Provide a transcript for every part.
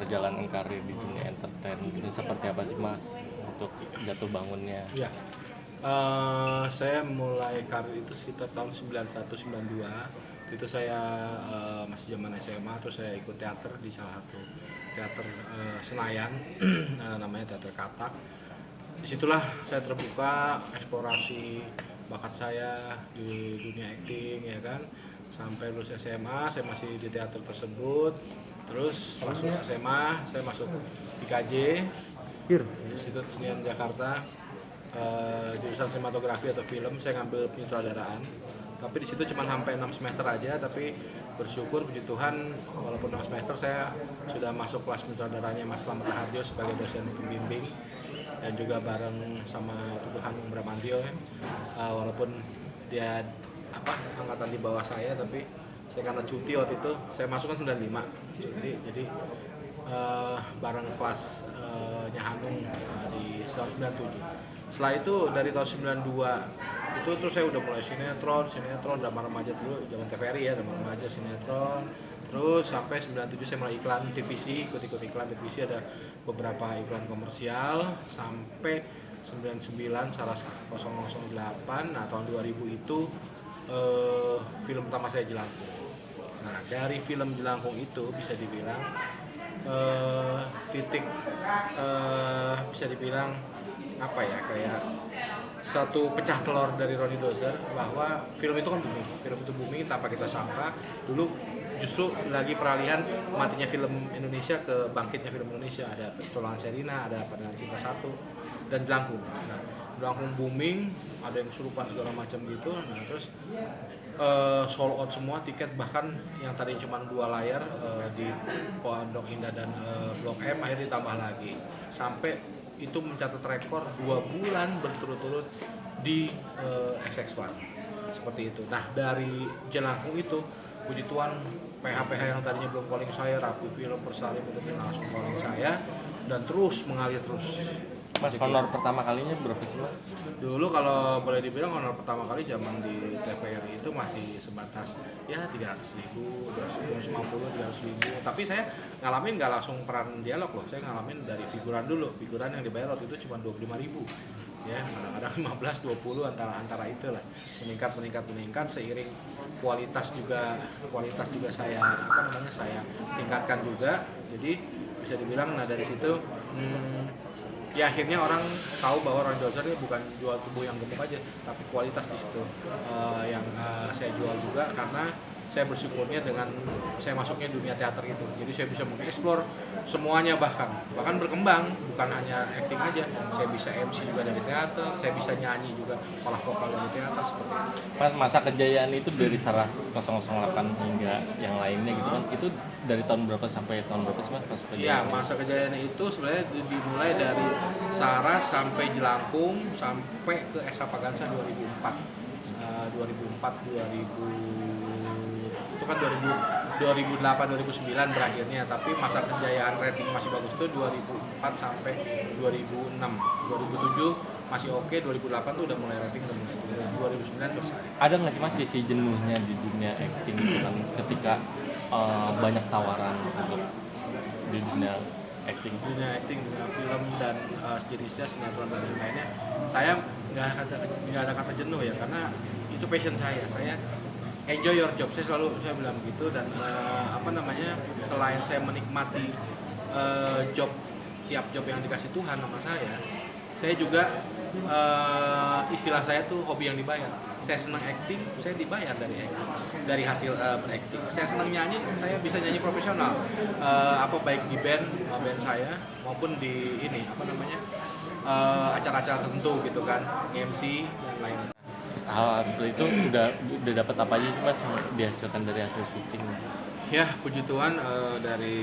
perjalanan karir di dunia entertain gitu, seperti apa sih Mas untuk jatuh bangunnya? Ya, saya mulai karir itu sekitar tahun 91-92. Itu saya masih zaman SMA, terus saya ikut teater di salah satu teater Senayan, namanya Teater Katak. Disitulah saya terbuka eksplorasi bakat saya di dunia acting, ya kan. Sampai lulus SMA, saya masih di teater tersebut. Terus pas lulus SMA, saya masuk IKJ, Institut Kesenian Jakarta, jurusan sinematografi atau film. Saya ngambil penyutradaraan, tapi di situ cuma sampai 6 semester aja. Tapi bersyukur puji Tuhan, walaupun 6 semester saya sudah masuk kelas penyutradaranya Mas Slamet Raharjo sebagai dosen pembimbing, dan juga bareng sama Tuhan Bramantio ya. Walaupun dia angkatan di bawah saya, tapi saya karena cuti waktu itu, saya masuk kan 95 cuti, jadi bareng kelas Hanung di tahun 97. Setelah itu dari tahun 92 itu terus saya udah mulai sinetron drama remaja dulu, zaman TVRI ya, drama remaja, sinetron. Terus sampai 97 saya mulai iklan TVC, ikut iklan TVC, ada beberapa iklan komersial sampai 99 Saras 008. Nah, tahun 2000 itu film pertama saya Jelangkung. Nah, dari film Jelangkung itu bisa dibilang titik bisa dibilang apa ya, kayak satu pecah telur dari Ronnie Dozer, bahwa film itu kan booming tanpa kita sangka. Dulu justru lagi peralihan matinya film Indonesia ke bangkitnya film Indonesia. Ada Pertolongan Sherina, ada Pandangan Cinta 1, dan Jelangkung. Nah, Jelangkung booming, ada yang kesurupan segala macam gitu. Nah, terus sold out semua tiket, bahkan yang tadi cuma 2 layar di Pondok Indah dan Blok M akhirnya ditambah lagi, sampai itu mencatat rekor 2 bulan berturut-turut di XX1 seperti itu. Nah, dari Jelangkung itu puji Tuhan, PH-PH yang tadinya belum calling saya, Rapi Film, Persari, itu langsung calling saya, dan terus mengalir terus. Mas, honor pertama kalinya berapa sih Mas? Dulu kalau boleh dibilang honor pertama kali zaman di TVRI itu masih sebatas ya 300.000, 250, 300.000. Tapi saya ngalamin nggak langsung peran dialog loh, saya ngalamin dari figuran dulu. Figuran yang dibayar waktu itu cuma 25.000, ya kadang-kadang 15, 20 antara itu lah. Meningkat seiring kualitas juga saya saya tingkatkan juga. Jadi bisa dibilang, nah dari situ ya akhirnya orang tahu bahwa Ronnie Dozer ini bukan jual tubuh yang gemuk aja, tapi kualitas di situ yang saya jual juga, karena saya bersyukurnya dengan saya masuknya dunia teater itu. Jadi saya bisa mengeksplor semuanya, bahkan berkembang, bukan hanya acting aja. Saya bisa MC juga dari teater, saya bisa nyanyi juga, olah vokal dari teater, seperti itu. Mas, masa kejayaan itu dari Saras 008 hingga yang lainnya gitu kan, itu dari tahun berapa sampai tahun berapa sih Mas? Iya, masa kejayaan itu sebenarnya dimulai dari Saras sampai Jelangkung sampai ke Extravaganza 2004. 2008 2009 berakhirnya, tapi masa kejayaan rating masih bagus itu 2004 sampai 2006. 2007 masih oke, 2008 tuh udah mulai rating, udah mulai 2009 selesai. Ada nggak sih Mas sisi jenuhnya di dunia acting gitu kan, ketika banyak tawaran untuk di dunia acting, dunia film dan sejenisnya, sinetron dan lain-lainnya? Saya nggak ada kata jenuh ya, karena itu passion saya enjoy your job, saya bilang begitu. Dan selain saya menikmati tiap job yang dikasih Tuhan sama saya juga istilah saya tuh hobi yang dibayar. Saya senang acting, saya dibayar dari hasil berakting. Saya senang nyanyi, saya bisa nyanyi profesional, baik di band saya maupun di acara-acara tertentu gitu kan, MC dan lain-lain. Hal seperti itu udah dapat apa aja sih Mas yang dihasilkan dari hasil syuting? Ya, puji Tuhan, dari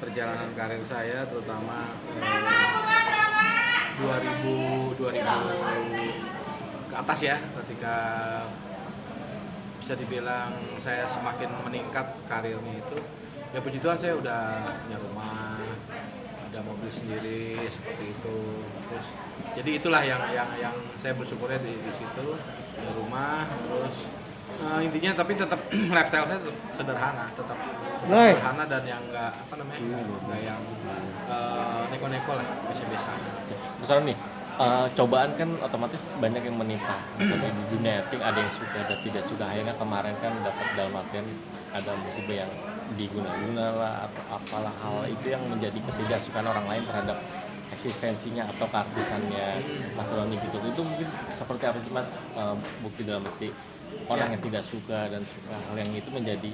perjalanan karir saya, terutama 2000 ke atas ya, ketika bisa dibilang saya semakin meningkat karirnya itu, ya puji Tuhan saya udah punya rumah, ada mobil sendiri, seperti itu. Terus jadi itulah yang saya bersyukurnya di situ, punya rumah, terus Intinya tapi tetap lifestyle saya tetap sederhana, tetap Noi. sederhana dan yang enggak apa namanya, enggak yang neko-neko lah, biasa-biasa aja. Misalnya nih, cobaan kan otomatis banyak yang menimpa. Misalnya di dunia acting ada yang suka dan tidak suka. Akhirnya kemarin kan dapat dalam artian ada musibah yang diguna-guna lah atau apalah hal itu yang menjadi ketidaksukaan orang lain terhadap eksistensinya atau keartisannya Mas Roni gitu. Itu mungkin seperti apa sih Mas, bukti dalam arti orang yang tidak suka dan suka hal yang itu menjadi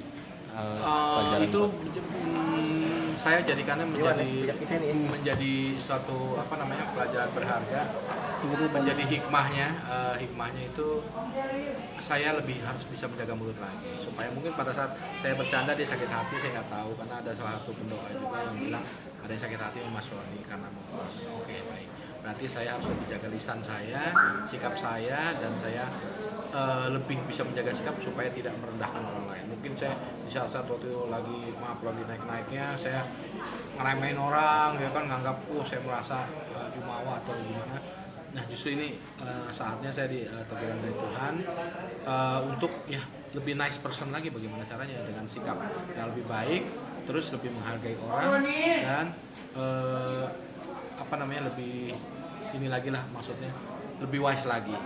pelajaran Itu buat- saya jadikannya menjadi suatu apa namanya pelajaran berharga, menjadi hikmahnya itu saya lebih harus bisa menjaga mulut lagi supaya mungkin pada saat saya bercanda dia sakit hati, saya nggak tahu karena ada salah satu pendoa juga yang bilang ada yang sakit hati sama Mas Roni karena mau puasa. Oke, baik, berarti saya harus lebih jaga lisan saya, sikap saya, dan saya lebih bisa menjaga sikap supaya tidak merendahkan orang lain. Mungkin saya di saat-saat waktu itu lagi naik-naiknya saya ngeremehin orang, ya kan, nganggap saya merasa jumawa atau gimana. Nah, justru ini saatnya saya teguran dari Tuhan untuk ya lebih nice person lagi, bagaimana caranya dengan sikap yang lebih baik, terus lebih menghargai orang dan apa namanya lebih ini lagi lah, maksudnya lebih wise lagi.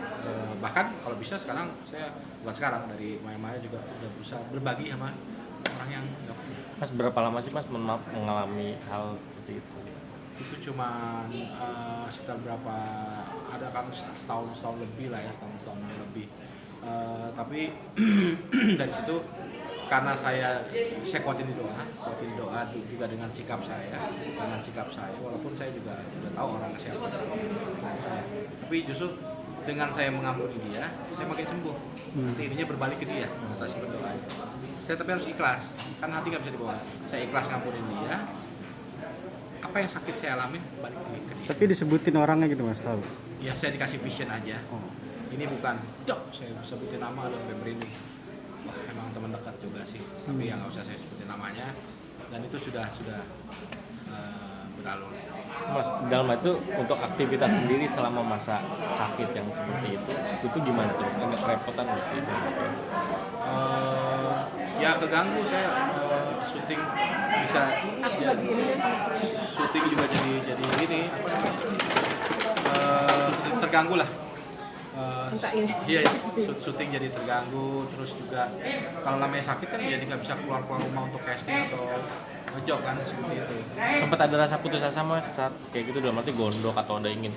Bahkan kalau bisa sekarang saya bukan sekarang dari Maya juga udah berusaha berbagi sama orang yang nggak punya. Mas berapa lama sih Mas mengalami hal seperti itu? Itu cuma sekitar berapa, ada kan setahun lebih lah ya, setahun lebih. Tapi dari situ karena saya kuatin doa juga dengan sikap saya, walaupun saya juga udah tahu orang siapa saya. Tapi justru dengan saya mengampuni dia, saya makin sembuh. Nanti ininya berbalik ke dia atas berdoa. Saya tapi harus ikhlas, kan hati nggak bisa dibawa. Saya ikhlas ngampunin dia, apa yang sakit saya alamin balik ke dia. Tapi disebutin orangnya gitu Mas, tahu? Ya saya dikasih vision aja. Ini bukan dok, saya sebutin nama ada merinding. Wah, emang teman dekat juga sih, tapi ya nggak usah saya sebutin namanya. Dan itu sudah berlalu. Mas, dalam itu untuk aktivitas sendiri selama masa sakit yang seperti itu gimana terus? Agak kerepotan nggak sih? Ya keganggu saya syuting bisa ya, syuting juga jadi ini apa namanya terganggu lah. Iya, syuting jadi terganggu, terus juga kalau namanya sakit kan jadi nggak bisa keluar rumah untuk casting atau ngejob kan, seperti itu. Sempat ada rasa putus asa Mas saat kayak gitu, dalam arti gondok atau ada ingin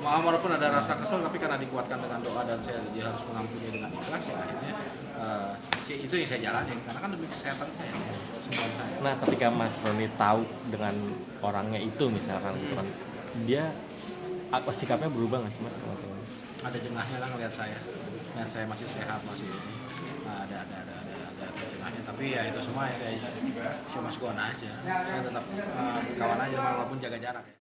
Walaupun ada rasa kesel, tapi karena dikuatkan dengan doa dan saya harus mengampuni dengan ikhlas, ya akhirnya itu yang saya jalanin karena kan demi kesehatan saya, semua saya. Nah, ketika Mas Roni tahu dengan orangnya itu misalkan gitu kan, dia apa sikapnya berubah nggak sih Mas? Ada jengahnya lah ngeliat saya masih sehat, masih ini. Ada jengahnya, tapi ya itu semua ya saya cuma sekuan aja, saya tetap kawan aja walaupun jaga jarak ya.